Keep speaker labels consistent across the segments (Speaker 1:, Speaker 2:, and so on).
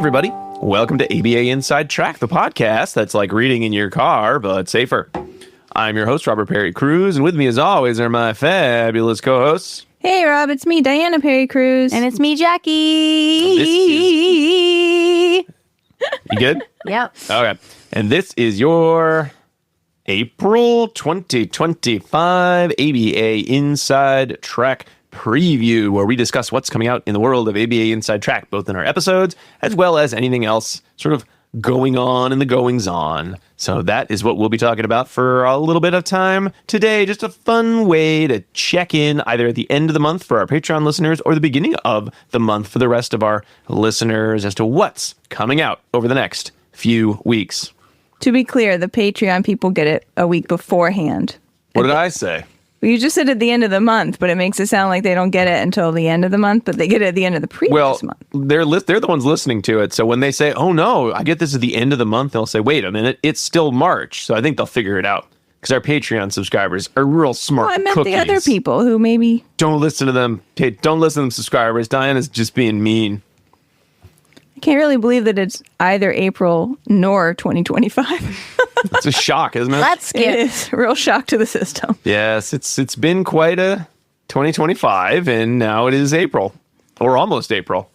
Speaker 1: everybody. Welcome to ABA Inside Track, the podcast that's like reading in your car, but safer. I'm your host, Robert Perry Cruz, and with me, as always, are my fabulous co-hosts.
Speaker 2: Hey, Rob, it's me, Diana Perry Cruz.
Speaker 3: And it's me, Jackie.
Speaker 1: You good?
Speaker 3: Yep.
Speaker 1: Okay. And this is your April 2025 ABA Inside Track preview, where we discuss what's coming out in the world of ABA Inside Track, both in our episodes as well as anything else sort of going on in the goings on. So that is what we'll be talking about for a little bit of time today. Just a fun way to check in either at the end of the month for our Patreon listeners or the beginning of the month for the rest of our listeners as to what's coming out over the next few weeks.
Speaker 2: To be clear, the Patreon people get it a week beforehand.
Speaker 1: What did I say?
Speaker 2: You just said at the end of the month, but it makes it sound like they don't get it until the end of the month, but they get it at the end of the previous month.
Speaker 1: They're the ones listening to it. So when they say, oh no, I get this at the end of the month, they'll say, wait a minute, it's still March. So I think they'll figure it out because our Patreon subscribers are real smart
Speaker 2: I meant
Speaker 1: cookies.
Speaker 2: the other people who maybe...
Speaker 1: Don't listen to them. Hey, don't listen to them, subscribers. Diana's just being mean.
Speaker 2: I can't really believe that it's either April nor 2025.
Speaker 1: It's a shock, isn't it?
Speaker 3: Let's
Speaker 2: It is a real shock to the system.
Speaker 1: Yes, it's been quite a 2025, and now it is April, or almost April,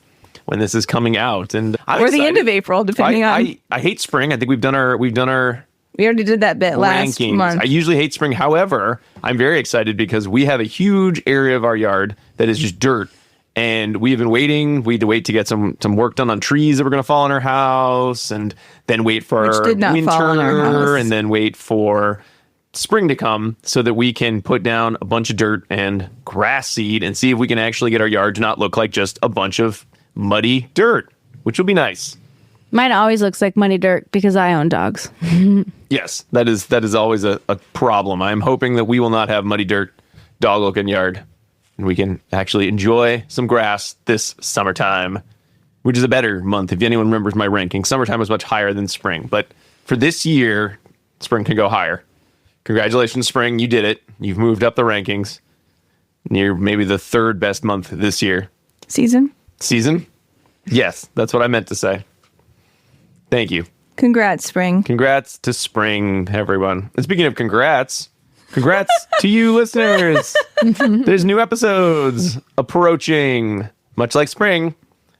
Speaker 1: when this is coming out. And
Speaker 2: Or the end of April, depending on...
Speaker 1: I hate spring. I think we've done our
Speaker 2: We already did that bit last
Speaker 1: rankings.
Speaker 2: month.
Speaker 1: I usually hate spring. However, I'm very excited because we have a huge area of our yard that is just dirt. And we have been waiting. We had to wait to get some work done on trees that were going to fall on our house, and then wait for winter, and then wait for spring to come so that we can put down a bunch of dirt and grass seed and see if we can actually get our yard to not look like just a bunch of muddy dirt, which will be nice.
Speaker 3: Mine always looks like muddy dirt because I own dogs.
Speaker 1: Yes, that is always a problem. I'm hoping that we will not have muddy dirt, dog-looking yard. And we can actually enjoy some grass this summertime, which is a better month. If anyone remembers my ranking, summertime was much higher than spring. But for this year, spring can go higher. Congratulations, spring. You did it. You've moved up the rankings. You're maybe the third best month this year.
Speaker 2: Season?
Speaker 1: Yes, that's what I meant to say. Thank you.
Speaker 2: Congrats, spring.
Speaker 1: Congrats to spring, everyone. And speaking of congrats to you listeners. There's new episodes approaching, much like spring.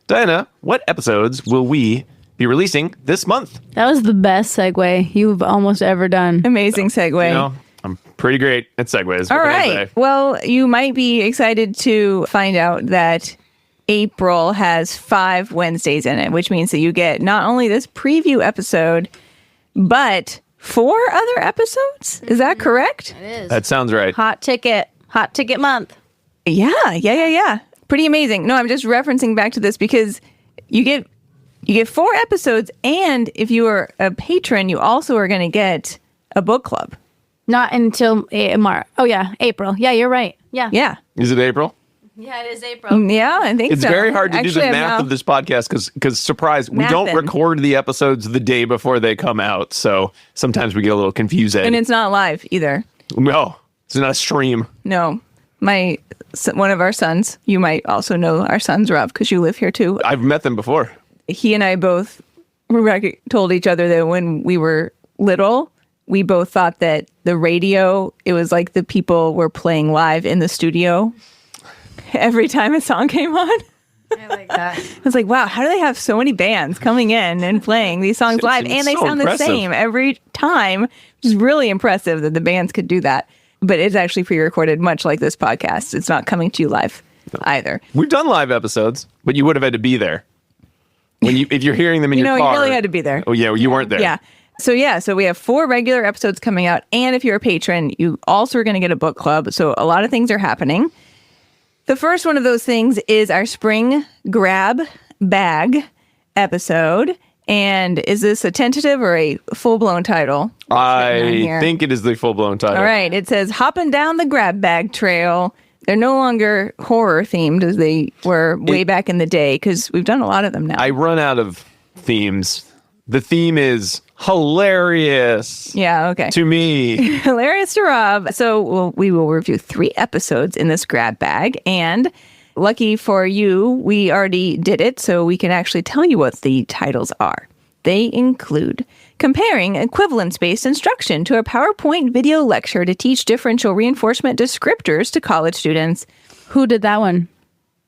Speaker 1: Diana, what episodes will we be releasing this month?
Speaker 3: That was the best segue you've almost ever done.
Speaker 2: Amazing segue.
Speaker 1: You know, I'm pretty great at segues.
Speaker 2: All right. Well, you might be excited to find out that April has 5 Wednesdays in it, which means that you get not only this preview episode, but 4 other episodes. Is that correct?
Speaker 3: It is.
Speaker 1: That sounds right.
Speaker 3: Hot ticket month.
Speaker 2: Yeah. Pretty amazing. No, I'm just referencing back to this because you get 4 episodes, and if you are a patron, you also are going to get a book club.
Speaker 3: Not until March. Oh, yeah, April. Yeah, you're right. Yeah.
Speaker 1: Is it April?
Speaker 3: Yeah, it is April.
Speaker 2: Yeah, I think
Speaker 1: It's
Speaker 2: so.
Speaker 1: very hard to do the
Speaker 2: I'm
Speaker 1: math of this podcast because surprise, we don't
Speaker 2: Mathin'.
Speaker 1: record the episodes the day before they come out. So sometimes we get a little confused.
Speaker 2: And it's not live either.
Speaker 1: No, it's not a stream.
Speaker 2: No. One of our sons, you might also know our sons, Rob, because you live here too.
Speaker 1: I've met them before.
Speaker 2: He and I both told each other that when we were little, we both thought that the radio, it was like the people were playing live in the studio every time a song came on.
Speaker 3: I like that.
Speaker 2: I was like, wow, how do they have so many bands coming in and playing these songs live? And they sound the same every time, which is really impressive that the bands could do that. But it's actually pre-recorded, much like this podcast. It's not coming to you live either.
Speaker 1: We've done live episodes, but you would have had to be there. If you're hearing them in your car.
Speaker 2: You really had to be there.
Speaker 1: Oh, yeah, you weren't there.
Speaker 2: Yeah. So we have 4 regular episodes coming out. And if you're a patron, you also are going to get a book club. So a lot of things are happening. The first one of those things is our spring grab bag episode. And is this a tentative or a full-blown title?
Speaker 1: I think it is the full-blown title.
Speaker 2: All right. It says, hopping down the grab bag trail. They're no longer horror themed as they were way back in the day because we've done a lot of them now.
Speaker 1: I run out of themes. The theme is hilarious.
Speaker 2: Yeah, okay.
Speaker 1: To me.
Speaker 2: Hilarious to Rob. So we will review 3 episodes in this grab bag. And Lucky for you, we already did it, so we can actually tell you what the titles are. They include Comparing Equivalence-Based Instruction to a PowerPoint Video Lecture to Teach Differential Reinforcement Descriptors to College Students.
Speaker 3: Who did that one?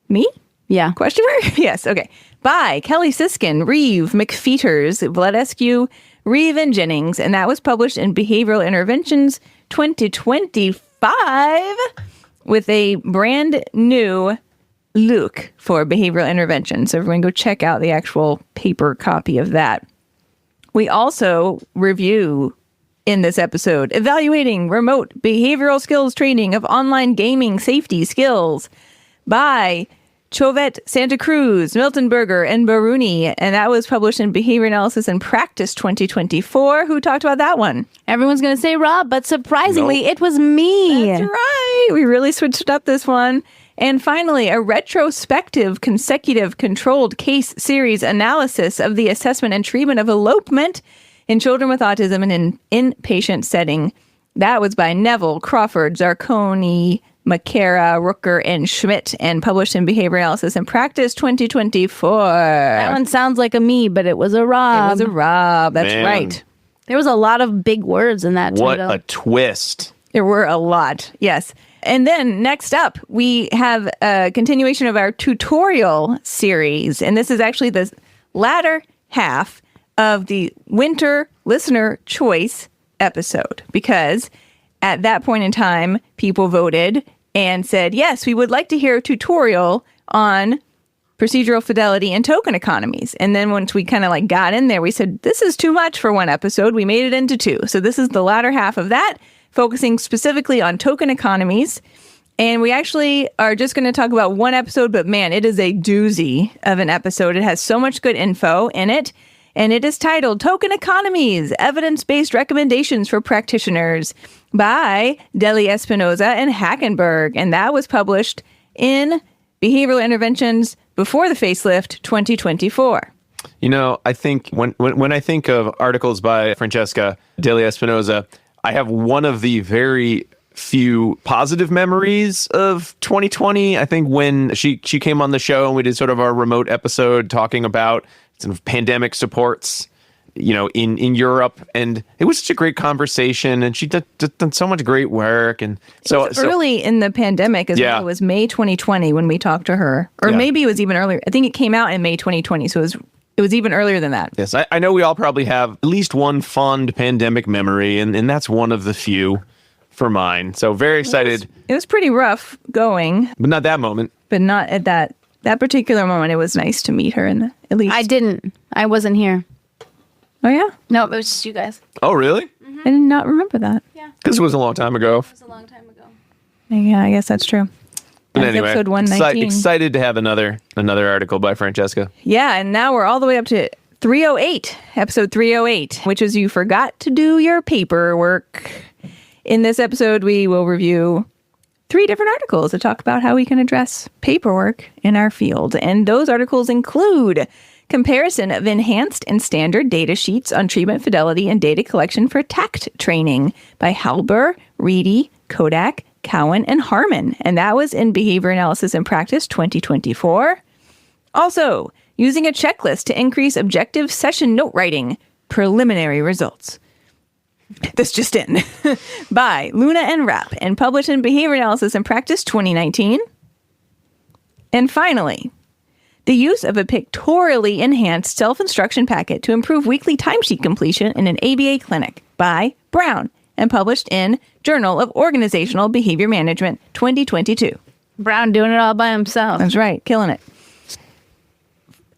Speaker 2: Me?
Speaker 3: Yeah.
Speaker 2: Question mark? Yes, okay. By Kelly Siskin, Reeve, McFeeters, Vladescu, Reeve, and Jennings, and that was published in Behavioral Interventions 2025 with a brand new look for behavioral intervention. So everyone go check out the actual paper copy of that. We also review in this episode Evaluating Remote Behavioral Skills Training of Online Gaming Safety Skills by Chovet, Santa Cruz, Miltenberger, and Baruni. And that was published in Behavior Analysis and Practice 2024. Who talked about that one?
Speaker 3: Everyone's going to say Rob, but surprisingly, It was me.
Speaker 2: That's right. We really switched up this one. And finally, a retrospective, consecutive, controlled case series analysis of the assessment and treatment of elopement in children with autism in an inpatient setting. That was by Neville, Crawford, Zarconi, McCara, Rooker, and Schmidt, and published in Behavior Analysis and Practice 2024.
Speaker 3: That one sounds like a me, but it was a Rob.
Speaker 2: It was a Rob. That's
Speaker 1: Man.
Speaker 2: right.
Speaker 3: There was a lot of big words in that
Speaker 1: What
Speaker 3: title.
Speaker 1: a twist.
Speaker 2: There were a lot, yes. And then next up, we have a continuation of our tutorial series. And this is actually the latter half of the Winter Listener Choice episode, because at that point in time, people voted and said, yes, we would like to hear a tutorial on procedural fidelity and token economies. And then once we kind of like got in there, we said, this is too much for one episode. We made it into two. So this is the latter half of that, focusing specifically on token economies. And we actually are just going to talk about one episode, but man, it is a doozy of an episode. It has so much good info in it. And it is titled Token Economies, Evidence-Based Recommendations for Practitioners by Deli Espinoza and Hackenberg. And that was published in Behavioral Interventions Before the Facelift 2024.
Speaker 1: You know, I think when I think of articles by Francesca Deli Espinoza, I have one of the very few positive memories of 2020. I think when she came on the show and we did sort of our remote episode talking about sort of pandemic supports, you know, in Europe, and it was such a great conversation, and she done so much great work. And so
Speaker 2: early in the pandemic as well. It was May 2020 when we talked to her, or maybe it was even earlier. I think it came out in May 2020, so it was even earlier than that.
Speaker 1: Yes, I know we all probably have at least one fond pandemic memory, and that's one of the few for mine. So very excited.
Speaker 2: It was pretty rough going.
Speaker 1: But not that moment.
Speaker 2: But not at that particular moment. It was nice to meet her, and at least.
Speaker 3: I didn't. I wasn't here.
Speaker 2: Oh, yeah?
Speaker 3: No, it was just you guys.
Speaker 1: Oh, really?
Speaker 2: Mm-hmm. I did not remember that.
Speaker 3: Yeah.
Speaker 1: Because it was a long time ago.
Speaker 3: It was a long time ago.
Speaker 2: Yeah, I guess that's true.
Speaker 1: But
Speaker 2: That's
Speaker 1: anyway,
Speaker 2: episode 119.
Speaker 1: excited to have another article by Francesca.
Speaker 2: Yeah, and now we're all the way up to 308, episode 308, which is You Forgot to Do Your Paperwork. In this episode, we will review 3 different articles that talk about how we can address paperwork in our field. And those articles include Comparison of Enhanced and Standard Data Sheets on Treatment Fidelity and Data Collection for TACT Training by Halber, Reedy, Kodak, Cowan, and Harmon. And that was in Behavior Analysis and Practice 2024. Also, Using a Checklist to Increase Objective Session Note Writing, Preliminary Results. This just in. By Luna and Rapp, and published in Behavior Analysis and Practice 2019. And finally, the use of a pictorially enhanced self-instruction packet to improve weekly timesheet completion in an ABA clinic by Brown, and published in Journal of Organizational Behavior Management 2022.
Speaker 3: Brown doing it all by himself.
Speaker 2: That's right, killing it.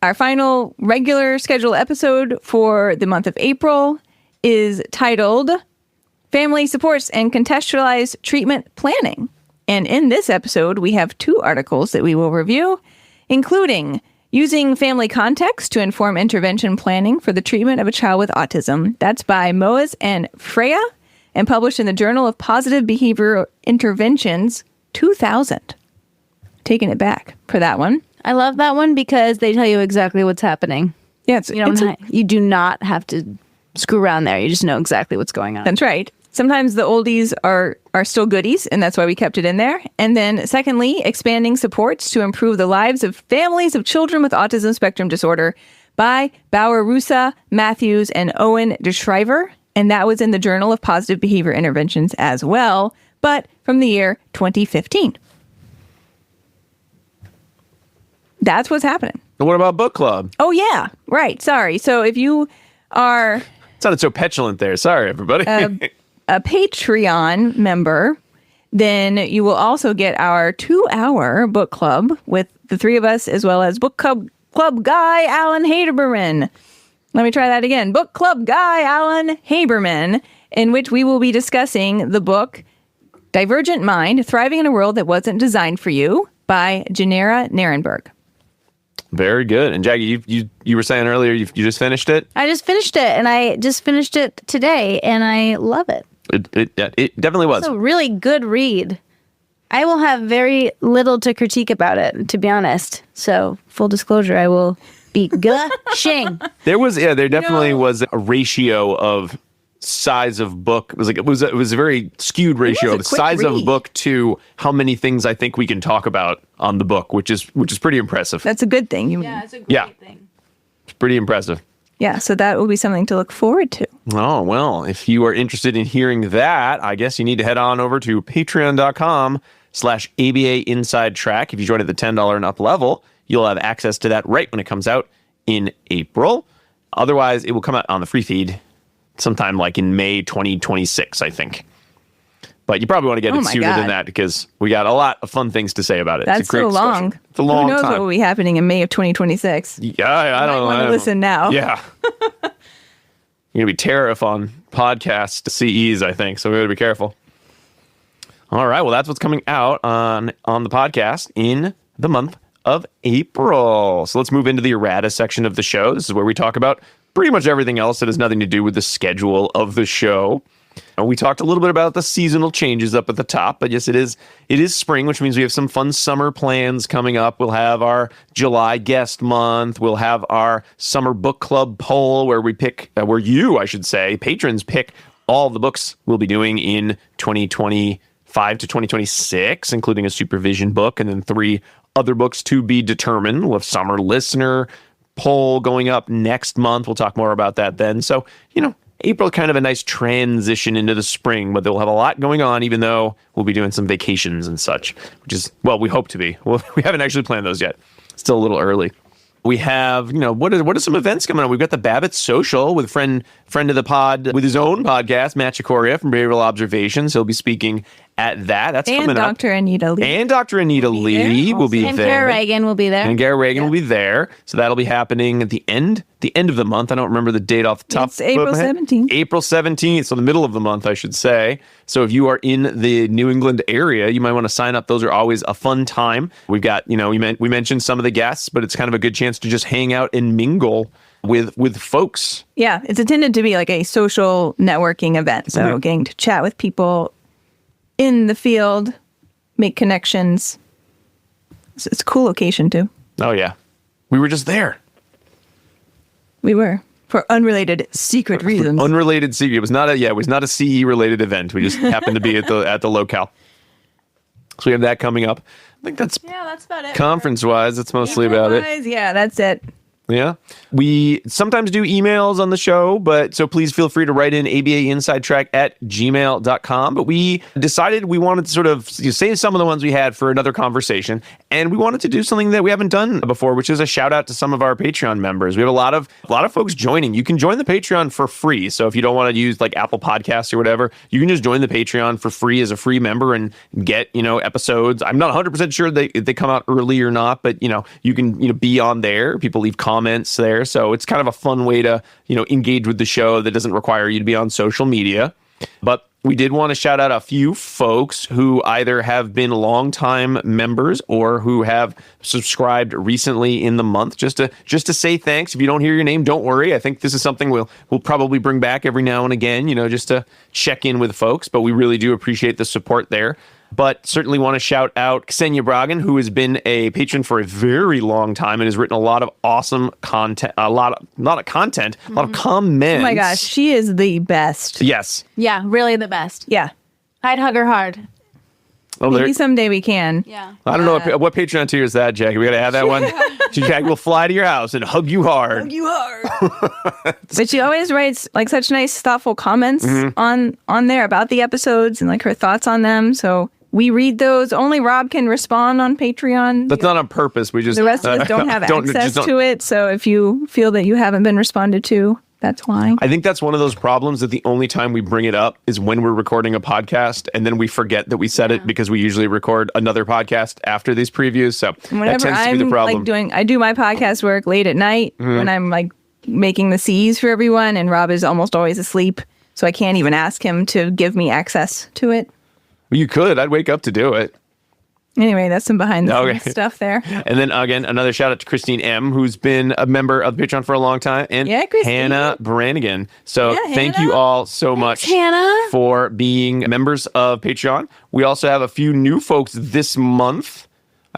Speaker 2: Our final regular scheduled episode for the month of April is titled Family Supports and Contextualized Treatment Planning. And in this episode, we have 2 articles that we will review, including Using Family Context to Inform Intervention Planning for the Treatment of a Child with Autism. That's by Moaz and Freya, and published in the Journal of Positive Behavior Interventions 2000. Taking it back for that one.
Speaker 3: I love that one because they tell you exactly what's happening.
Speaker 2: Yeah,
Speaker 3: You do not have to screw around there. You just know exactly what's going on.
Speaker 2: That's right. Sometimes the oldies are still goodies, and that's why we kept it in there. And then secondly, expanding supports to improve the lives of families of children with autism spectrum disorder by Bauer Rusa, Matthews, and Owen DeShriver. And that was in the Journal of Positive Behavior Interventions as well, but from the year 2015. That's what's happening.
Speaker 1: And what about book club?
Speaker 2: Oh, yeah. Right. Sorry. So if you are...
Speaker 1: It sounded so petulant there. Sorry, everybody.
Speaker 2: A Patreon member, then you will also get our 2-hour book club with the three of us, as well as book club guy Alan Haberman. Let me try that again. Book club guy Alan Haberman, in which we will be discussing the book Divergent Mind, Thriving in a World That Wasn't Designed for You by Janera Narenberg.
Speaker 1: Very good. And Jackie, you were saying earlier you just finished it?
Speaker 3: I just finished it, and I just finished it today, and I love it.
Speaker 1: It definitely was.
Speaker 3: It's a really good read. I will have very little to critique about it, to be honest. So, full disclosure, I will be gushing.
Speaker 1: There definitely was a ratio of size of book. It was a very skewed ratio of the size of a book to how many things I think we can talk about on the book, which is pretty impressive.
Speaker 2: That's a good thing.
Speaker 3: It's a great thing.
Speaker 1: It's pretty impressive.
Speaker 2: Yeah, so that will be something to look forward to.
Speaker 1: Oh, well, if you are interested in hearing that, I guess you need to head on over to patreon.com/ABA Inside Track. If you join at the $10 and up level, you'll have access to that right when it comes out in April. Otherwise, it will come out on the free feed sometime like in May 2026, I think. But you probably want to get it sooner than that because we got a lot of fun things to say about it.
Speaker 2: That's
Speaker 1: it's a great
Speaker 2: so long.
Speaker 1: discussion. It's a long time.
Speaker 2: Who knows what will be happening in May of 2026?
Speaker 1: Yeah, I don't know.
Speaker 2: Want to listen now?
Speaker 1: Yeah. You're gonna be tariff on podcasts to CEs, I think. So we gotta be careful. All right. Well, that's what's coming out on the podcast in the month of April. So let's move into the errata section of the show. This is where we talk about pretty much everything else that has nothing to do with the schedule of the show. And we talked a little bit about the seasonal changes up at the top, but yes, it is spring, which means we have some fun summer plans coming up. We'll have our July guest month. We'll have our summer book club poll where we pick, patrons pick all the books we'll be doing in 2025 to 2026, including a supervision book and then 3 other books to be determined. We'll have summer listener poll going up next month. We'll talk more about that then. So, April kind of a nice transition into the spring, but they'll have a lot going on, even though we'll be doing some vacations and such, which is, well, we hope to be. Well, we haven't actually planned those yet. Still a little early. We have, what are some events coming on? We've got the Babbitt Social with friend of the pod with his own podcast, Matt Chikoria from Behavioral Observations. He'll be speaking at that. That's coming up.
Speaker 2: And Dr. Anita Lee.
Speaker 1: And Dr. Anita Lee will be there.
Speaker 3: And Gary Reagan will be there.
Speaker 1: And Gary Reagan will be there. So that'll be happening at the end of the month. I don't remember the date off the top.
Speaker 2: It's April 17th.
Speaker 1: April 17th, so the middle of the month, I should say. So if you are in the New England area, you might want to sign up. Those are always a fun time. We've got, we mentioned some of the guests, but it's kind of a good chance to just hang out and mingle with folks.
Speaker 2: Yeah, it's intended to be like a social networking event. So getting to chat with people in the field, make connections. It's a cool location too.
Speaker 1: Oh yeah. We were just there.
Speaker 2: We were. For unrelated secret reasons.
Speaker 1: Unrelated secret. It was not a CE related event. We just happened to be at the locale. So we have that coming up. I think that's
Speaker 3: about it.
Speaker 1: Conference wise, that's mostly about it.
Speaker 2: Yeah, that's it.
Speaker 1: Yeah. We sometimes do emails on the show, so please feel free to write in abainsidetrack@gmail.com. But we decided we wanted to sort of save some of the ones we had for another conversation. And we wanted to do something that we haven't done before, which is a shout out to some of our Patreon members. We have a lot of folks joining. You can join the Patreon for free. So if you don't want to use like Apple Podcasts or whatever, you can just join the Patreon for free as a free member and get, episodes. I'm not 100% sure they come out early or not, but you can, be on there. People leave comments there. So it's kind of a fun way to, engage with the show that doesn't require you to be on social media. But we did want to shout out a few folks who either have been longtime members or who have subscribed recently in the month, just to say thanks. If you don't hear your name, don't worry. I think this is something we'll probably bring back every now and again, just to check in with folks. But we really do appreciate the support there. But certainly want to shout out Ksenia Bragan, who has been a patron for a very long time and has written a lot of awesome content, a lot of comments.
Speaker 2: Oh my gosh, she is the best.
Speaker 1: Yes.
Speaker 3: Yeah, really the best.
Speaker 2: Yeah.
Speaker 3: I'd hug her hard.
Speaker 1: Oh,
Speaker 2: Maybe someday we can.
Speaker 3: Yeah.
Speaker 1: I don't know what Patreon tier is that, Jackie. We got to have that one. Jackie will fly to your house and hug you hard.
Speaker 2: But she always writes like such nice, thoughtful comments on there about the episodes and like her thoughts on them. So we read those. Only Rob can respond on Patreon.
Speaker 1: That's not on purpose. We just
Speaker 2: The rest of us don't have access to it. So if you feel that you haven't been responded to, that's why.
Speaker 1: I think that's one of those problems that the only time we bring it up is when we're recording a podcast, and then we forget that we said it because we usually record another podcast after these previews. So that tends to be the problem.
Speaker 2: Like I do my podcast work late at night when I'm like making the C's for everyone, and Rob is almost always asleep, so I can't even ask him to give me access to it.
Speaker 1: Well, you could. I'd wake up to do it.
Speaker 2: Anyway, that's some behind the scenes stuff there.
Speaker 1: And then again, another shout out to Christine M., who's been a member of Patreon for a long time, and Hannah Brannigan. So thank you all so much for being members of Patreon. We also have a few new folks this month.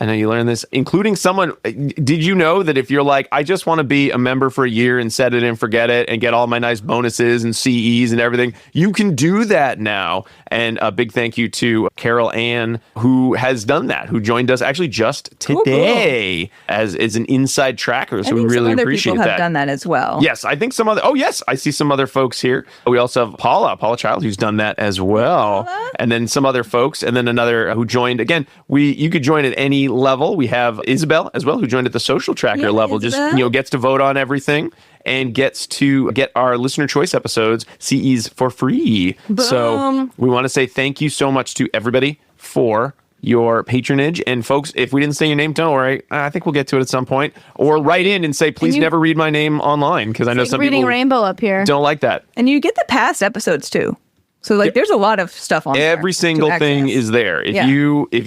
Speaker 1: I know you learned this, including someone. Did you know that if you're like, I just want to be a member for a year and set it and forget it and get all my nice bonuses and CEs and everything, you can do that now. And a big thank you to Carol Ann, who has done that, who joined us actually just today as an inside tracker. So we really appreciate that.
Speaker 2: People have done that as well.
Speaker 1: Yes, I think some other. Oh, yes, I see some other folks here. We also have Paula Child, who's done that as well, and then some other folks, and then another who joined. Again, you could join at any level. We have Isabel as well, who joined at the social tracker level.
Speaker 2: Isabel.
Speaker 1: Just gets to vote on everything and gets to get our listener choice episodes CEs for free.
Speaker 2: Boom.
Speaker 1: So we want to say thank you so much to everybody for your patronage. And folks, if we didn't say your name, don't worry. I think we'll get to it at some point. Or write in and say, please never read my name online, because I know some
Speaker 3: reading
Speaker 1: people
Speaker 3: Rainbow up here
Speaker 1: don't like that.
Speaker 2: And you get the past episodes too. So like there's a lot of stuff on there.
Speaker 1: Every single thing is there. If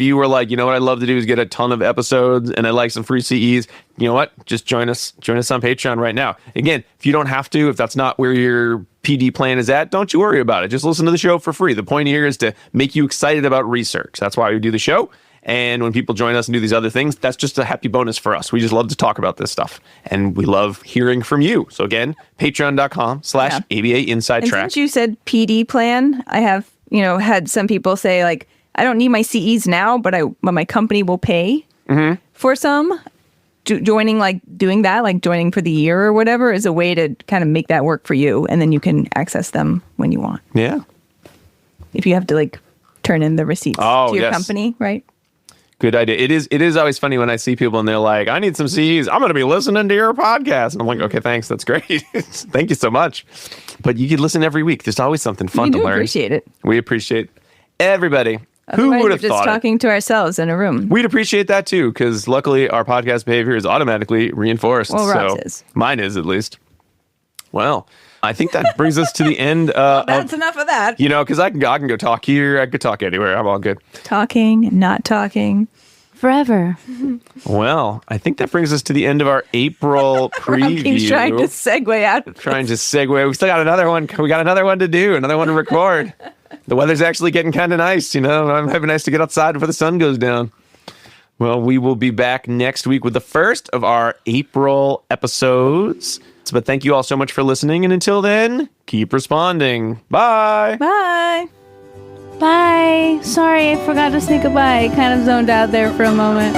Speaker 1: you were like, you know what I'd love to do is get a ton of episodes and I like some free CEs, you know what? Just join us on Patreon right now. Again, if you don't have to, if that's not where your PD plan is at, don't you worry about it. Just listen to the show for free. The point here is to make you excited about research. That's why we do the show. And when people join us and do these other things, that's just a happy bonus for us. We just love to talk about this stuff. And we love hearing from you. So again, patreon.com/ABA Inside Track.
Speaker 2: Since you said PD plan, I have, had some people say like, I don't need my CEs now, but my company will pay for some. Joining, like doing that, like joining for the year or whatever, is a way to kind of make that work for you. And then you can access them when you want.
Speaker 1: Yeah.
Speaker 2: If you have to like turn in the receipts to your company, right?
Speaker 1: Good idea. It is always funny when I see people and they're like, I need some CEs. I'm going to be listening to your podcast. And I'm like, okay, thanks. That's great. Thank you so much. But you can listen every week. There's always something fun to learn.
Speaker 2: Appreciate it.
Speaker 1: We appreciate everybody.
Speaker 2: Otherwise,
Speaker 1: who would have
Speaker 2: we're just
Speaker 1: thought
Speaker 2: talking to ourselves in a room.
Speaker 1: We'd appreciate that too, because luckily our podcast behavior is automatically reinforced.
Speaker 2: Well, Rob's is.
Speaker 1: Mine is, at least. Well, I think that brings us to the end.
Speaker 2: That's enough of that.
Speaker 1: Because I can go talk here. I could talk anywhere. I'm all good.
Speaker 2: Talking, not talking.
Speaker 3: Forever.
Speaker 1: Well, I think that brings us to the end of our April preview.
Speaker 2: He's trying to segue out of
Speaker 1: Trying to segue. We still got another one. We got another one to do, another one to record. The weather's actually getting kind of nice, It might be nice to get outside before the sun goes down. Well, we will be back next week with the first of our April episodes. But thank you all so much for listening. And until then, keep responding. Bye.
Speaker 2: Bye.
Speaker 3: Bye. Sorry, I forgot to say goodbye. I kind of zoned out there for a moment.